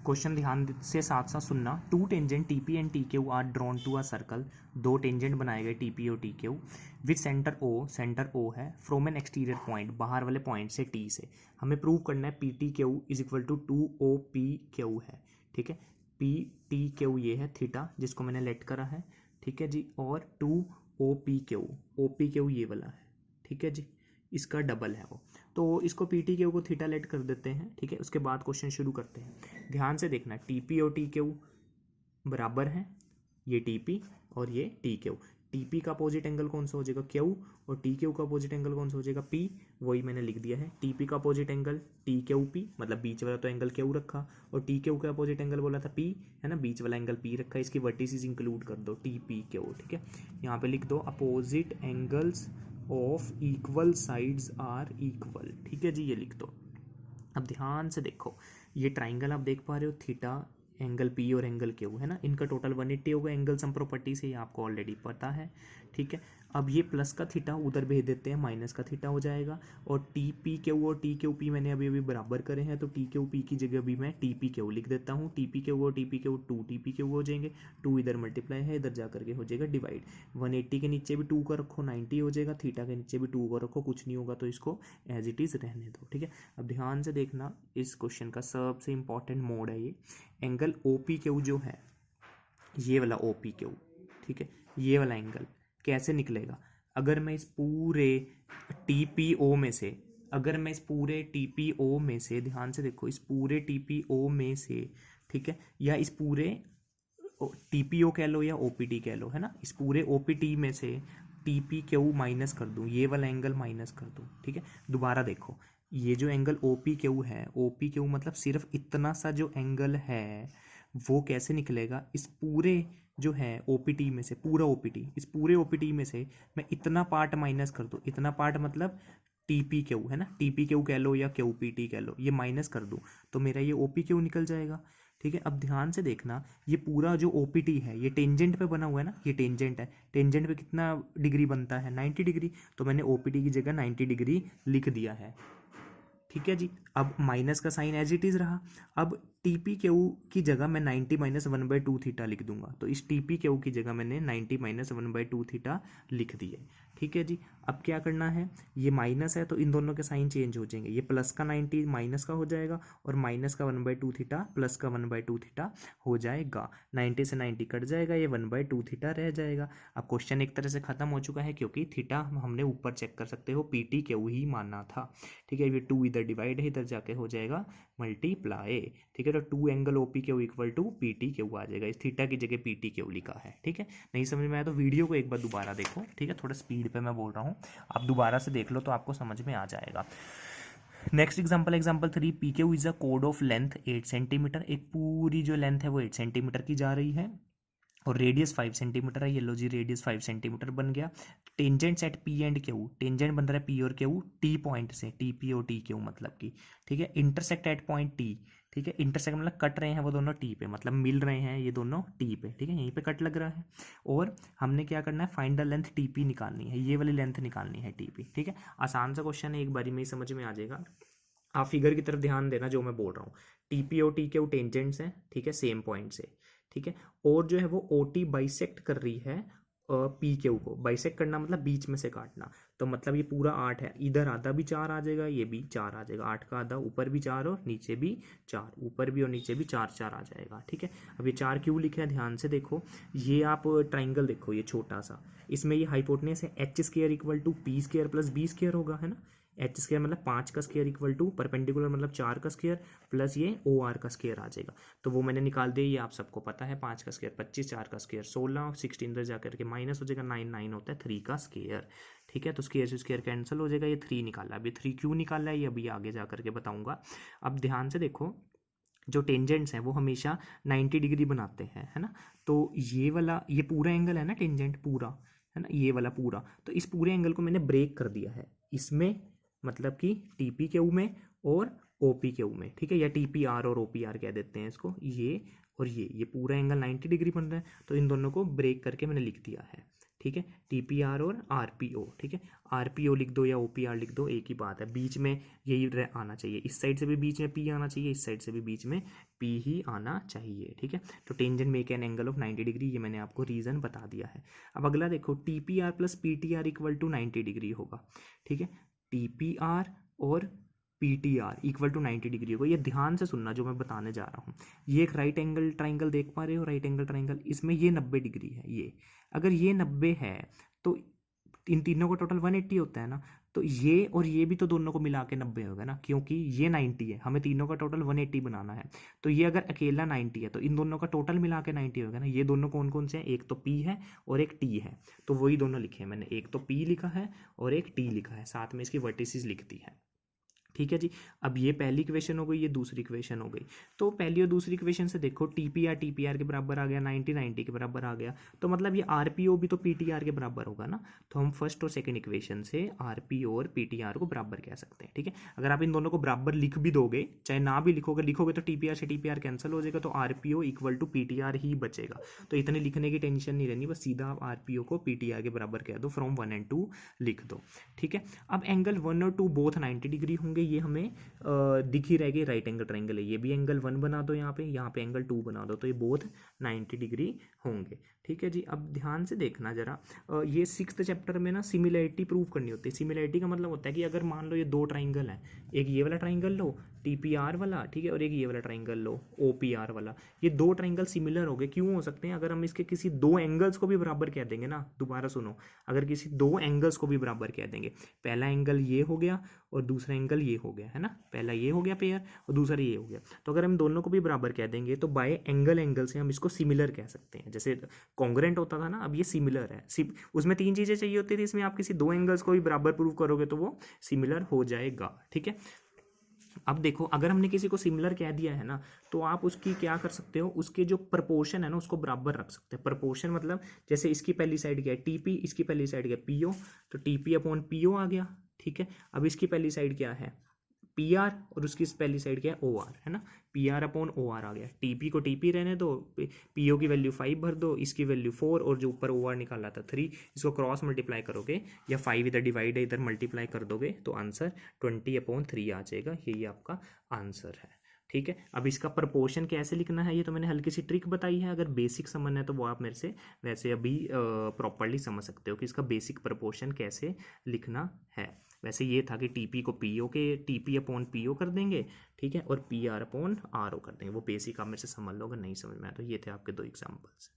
Question ध्यान से साथ साथ सुनना। Two tangent T P and T Q are drawn to a circle. दो टेंजेंट बनाए गए टी पी और T Q with centre O है फ्रॉम एन एक्सटीरियर पॉइंट, बाहर वाले पॉइंट से टी से। हमें प्रूव करना है P T Q is equal to two O P Q है। ठीक है, पी टी क्यू ये है थीटा जिसको मैंने लेट करा है। ठीक है जी, और टू ओ पी क्यू ये वाला है। ठीक है जी, इसका डबल है वो, तो इसको पी टी क्यू को थीटा लेट कर देते हैं। ठीक है, उसके बाद क्वेश्चन शुरू करते हैं। ध्यान से देखना, टी पी और टी क्यू बराबर है, ये टी पी और ये टी क्यू। टी पी का अपोजिट एंगल कौन सा हो जाएगा, क्यू, और टी क्यू का अपोजिट एंगल कौन सा हो जाएगा, पी। वही मैंने लिख दिया है, टी पी का opposite angle T Q P, मतलब बीच वाला तो एंगल क्यू रखा, और टी क्यू का अपोजिट एंगल बोला था पी, है ना, बीच वाला एंगल पी रखा, इसकी वर्टिसेस इंक्लूड कर दो, टी पी क्यू। ठीक है, यहाँ पे लिख दो opposite angles of equal sides are equal. ठीक है जी, ये लिख दो। अब ध्यान से देखो, ये ट्राइंगल आप देख पा रहे हो, थीटा एंगल पी और एंगल क्यू है ना, इनका टोटल 180 होगा। एंगल सम प्रॉपर्टी से ये आपको ऑलरेडी पता है। ठीक है, अब ये प्लस का थीटा उधर भेज देते हैं, माइनस का थीटा हो जाएगा। और टी पी क्यू और टी क्यू पी मैंने अभी अभी बराबर करे हैं, तो टी क्यू पी की जगह भी मैं टी पी क्यू लिख देता हूँ। टी पी क्यू और T P Q two T P Q हो जाएंगे, टू इधर मल्टीप्लाई है, इधर जा करके हो जाएगा डिवाइड। 180 के नीचे भी टू का रखो 90 हो जाएगा, थीटा के नीचे भी टू का रखो कुछ नहीं होगा, तो इसको एज इट इज़ रहने दो। ठीक है, अब ध्यान से देखना, इस क्वेश्चन का सबसे इंपॉर्टेंट मोड है ये। एंगल ओ पी क्यू जो है, ये वाला ओ पी क्यू, ठीक है, ये वाला एंगल कैसे निकलेगा। अगर मैं इस पूरे टी पी ओ में से, अगर मैं इस पूरे टी पी ओ में से, ध्यान से देखो, इस पूरे टी पी ओ में से, ठीक है, या इस पूरे टी पी ओ कह लो या ओ पी टी कह लो, है ना, इस पूरे ओ पी टी में से टी पी क्यू माइनस कर दूँ, ये वाला एंगल माइनस कर दूँ। ठीक है, दोबारा देखो, ये जो एंगल ओ पी क्यू है, ओ पी क्यू मतलब सिर्फ इतना सा जो एंगल है वो कैसे निकलेगा, इस पूरे जो है ओपीटी में से, पूरा ओपीटी, इस पूरे ओपीटी में से मैं इतना पार्ट माइनस कर दूँ, इतना पार्ट मतलब टी पी क्यू है ना, टी पी क्यू कह लो या क्यू पी टी कह लो, ये माइनस कर दूँ तो मेरा ये ओ पी क्यू निकल जाएगा। ठीक है, अब ध्यान से देखना, ये पूरा जो ओ पी टी है ये टेंजेंट पे बना हुआ है ना, ये टेंजेंट है, टेंजेंट पे कितना डिग्री बनता है, 90 डिग्री, तो मैंने ओ पी टी की जगह 90 डिग्री लिख दिया है। ठीक है जी, अब माइनस का साइन एज इट इज रहा। अब टी पी क्यू की जगह मैं 90 माइनस 1/2 थीटा लिख दूंगा, तो इस टी पी क्यू की जगह मैंने 90 माइनस 1/2 थीटा लिख दिए। ठीक है जी, अब क्या करना है, ये माइनस है तो इन दोनों के साइन चेंज हो जाएंगे, ये प्लस का 90 माइनस का हो जाएगा, और माइनस का 1/2 थीटा प्लस का 1/2 थीटा हो जाएगा। 90 से 90 कट जाएगा, ये 1/2 थीटा रह जाएगा। अब क्वेश्चन एक तरह से खत्म हो चुका है, क्योंकि थीटा हमने ऊपर चेक कर सकते हो पी टी क्यू ही मानना था। ठीक है, ये टू इधर डिवाइड है, इधर जाके हो जाएगा मल्टीप्लाई। ठीक है, तो two angle OP Q equal to P T Q आ जाएगा, इस थीटा की जगह पी टी क्यू लिखा है। ठीक है, नहीं समझ में आया तो वीडियो को एक बार दोबारा देखो। ठीक है, थोड़ा स्पीड पे मैं बोल रहा हूँ, आप दोबारा से देख लो तो आपको समझ में आ जाएगा। Next example 3, P Q is a code of length 8 centimetre. एक पूरी जो लेंथ है वो 8 सेंटीमीटर की जा रही है, और रेडियस 5 सेंटीमीटर है। ये लो जी, रेडियस 5 सेंटीमीटर बन गया। Tangents at P and Q, tangent बन रहा है पी और क्यू टी पॉइंट से, टी पी और टी क्यू मतलब कि। ठीक है, इंटरसेक्ट एट पॉइंट टी। ठीक है, इंटरसेक्ट मतलब कट रहे हैं वो दोनों टी पे, मतलब मिल रहे हैं ये दोनों टी पे। ठीक है, यहीं पे कट लग रहा है, और हमने क्या करना है, find the length T P निकालनी है, ये वाली लेंथ निकालनी है टी पी। ठीक है, आसान सा क्वेश्चन है, एक बारी में ही समझ में आ जाएगा। आप फिगर की तरफ ध्यान देना जो मैं बोल रहा हूँ। टी पी और टी क्यू टेंजेंट्स हैं, ठीक है, सेम पॉइंट से। ठीक है, और जो है वो ओ टी बाइसेक्ट कर रही है पी क्यू को। बाइसेक्ट करना मतलब बीच में से काटना, तो मतलब ये पूरा 8 है, इधर आधा भी 4 आ जाएगा, ये भी 4 आ जाएगा, 8 का आधा, ऊपर भी 4 और नीचे भी 4, ऊपर भी और नीचे भी 4 4 आ जाएगा। ठीक है, अब ये 4 क्यों लिखे हैं, ध्यान से देखो, ये आप ट्राइंगल देखो, ये छोटा सा, इसमें ये हाइपोटेनस है H square equal to P square plus B square होगा, है ना। एच स्क्वायर मतलब 5 का स्क्वायर इक्वल टू परपेंडिकुलर मतलब 4 का स्क्वायर प्लस ये ओ आर का स्क्वायर आ जाएगा, तो वो मैंने निकाल दिया, ये आप सबको पता है। 5 का स्क्वायर 25, 4 का स्क्वायर 16, 16 इधर जाकर के माइनस हो जाएगा, 9 9 होता है 3 का स्क्वायर। ठीक है, तो स्क्वायर से स्क्वायर कैंसिल हो जाएगा, ये 3 निकाला। अभी 3 क्यों निकाला है ये अभी आगे जा करके बताऊंगा। अब ध्यान से देखो, जो टेंजेंट्स हैं वो हमेशा 90 डिग्री बनाते हैं, है ना, तो ये वाला, ये पूरा एंगल है ना टेंजेंट पूरा, है ना, ये वाला पूरा, तो इस पूरे एंगल को मैंने ब्रेक कर दिया है इसमें, मतलब कि टी पी क्यू में और ओ पी क्यू में। ठीक है, या टी पी आर और ओ पी आर कह देते हैं इसको, ये और ये पूरा एंगल 90 डिग्री बन रहा है, तो इन दोनों को ब्रेक करके मैंने लिख दिया है। ठीक है, TPR और RPO, ठीक है, RPO लिख दो या OPR लिख दो, एक ही बात है, बीच में यही आना चाहिए, इस साइड से भी बीच में P आना चाहिए, इस साइड से भी बीच में P ही आना चाहिए, ठीक है। तो tangent make an angle of 90 degree, ये मैंने आपको रीज़न बता दिया है। अब अगला देखो, TPR plus PTR equal to 90 degree होगा, ठीक है, TPR और PTR इक्वल टू 90 डिग्री होगा। ये ध्यान से सुनना जो मैं बताने जा रहा हूँ। ये एक राइट एंगल ट्राइंगल देख पा रहे हो, राइट एंगल ट्राइंगल, इसमें ये 90 डिग्री है, ये अगर ये 90 है तो इन तीनों का टोटल 180 होता है ना, तो ये और ये भी तो दोनों को मिला के 90 होगा ना, क्योंकि ये 90 है, हमें तीनों का टोटल 180 बनाना है। तो ये अगर अकेला 90 है तो इन दोनों का टोटल मिला के 90 होगा ना। ये दोनों कौन कौन से हैं, एक तो P है और एक T है, तो वही दोनों लिखे हैं मैंने, एक तो P लिखा है और एक T लिखा है, साथ में इसकी वर्टिसेस लिख दी है, ठीक है जी। अब ये पहली इक्वेशन हो गई, ये दूसरी इक्वेशन हो गई। तो पहली और दूसरी इक्वेशन से देखो, TPR के बराबर आ गया, 90 के बराबर आ गया, तो मतलब ये RPO भी तो PTR के बराबर होगा ना। तो हम फर्स्ट और सेकंड इक्वेशन से RPO और PTR को बराबर कह सकते हैं, ठीक है। अगर आप इन दोनों को बराबर लिख भी दोगे, चाहे ना भी लिखोगे तो TPR से TPR कैंसिल हो जाएगा, तो RPO इक्वल टू PTR ही बचेगा। तो इतने लिखने की टेंशन नहीं रहनी, बस सीधा आप RPO को PTR के बराबर कह दो, फ्रॉम 1 and 2 लिख दो, ठीक है। अब एंगल 1 और 2 बोथ 90 डिग्री होंगे, ये हमें दिख ही रहेगी, राइट एंगल ट्राइंगल है, ये भी एंगल 1 बना दो, यहाँ पे एंगल 2 बना दो, तो ये बोथ 90 डिग्री होंगे, ठीक है जी। अब ध्यान से देखना जरा, ये 6th चैप्टर में ना सिमिलैरिटी प्रूव करनी होती है। सिमिलैरिटी का मतलब होता है कि अगर मान लो ये दो ट्राइंगल हैं, एक ये वाला ट्राइंगल लो TPR वाला, ठीक है, और एक ये वाला ट्राइंगल लो OPR वाला, ये दो ट्राइंगल सिमिलर हो गए, क्यों हो सकते हैं, अगर हम इसके किसी दो एंगल्स को भी बराबर कह देंगे ना, दोबारा सुनो, अगर किसी दो एंगल्स को भी बराबर कह देंगे, पहला एंगल ये हो गया और दूसरा एंगल ये हो गया, है ना, पहला ये हो गया पेयर और दूसरा ये हो गया, तो अगर हम दोनों को भी बराबर कह देंगे तो बाय एंगल से हम इसको सिमिलर कह सकते हैं। जैसे कॉन्ग्रुएंट होता था ना, अब ये सिमिलर है, उसमें तीन चीज़ें चाहिए होती थी, इसमें आप किसी दो एंगल्स को भी बराबर प्रूव करोगे तो वो सिमिलर हो जाएगा, ठीक है। अब देखो, अगर हमने किसी को सिमिलर कह दिया है ना, तो आप उसकी क्या कर सकते हो, उसके जो प्रपोर्शन है ना उसको बराबर रख सकते हैं। प्रपोर्शन मतलब जैसे इसकी पहली साइड क्या है TP, इसकी पहली साइड क्या है PO, तो TP अपॉन PO आ गया, ठीक है। अब इसकी पहली साइड क्या है PR और उसकी पहली साइड क्या है OR, है ना, PR अपॉन OR आ गया। TP को TP रहने दो, PO की वैल्यू 5 भर दो, इसकी वैल्यू 4 और जो ऊपर OR निकाला था 3, इसको क्रॉस मल्टीप्लाई करोगे या 5 इधर डिवाइड है इधर मल्टीप्लाई कर दोगे तो आंसर 20/3 आ जाएगा, यही आपका आंसर है, ठीक है। अब इसका प्रपोर्शन कैसे लिखना है ये तो मैंने हल्की सी ट्रिक बताई है, अगर बेसिक समझना है तो वो आप मेरे से वैसे अभी प्रॉपरली समझ सकते हो कि इसका बेसिक प्रपोर्शन कैसे लिखना है। वैसे ये था कि TP को PO के TP अपॉन PO कर देंगे, ठीक है, और PR अपॉन RO कर देंगे, वो बेसिक आप मेरे से समझ लो, अगर नहीं समझ में आया तो ये थे आपके दो एग्जाम्पल्स।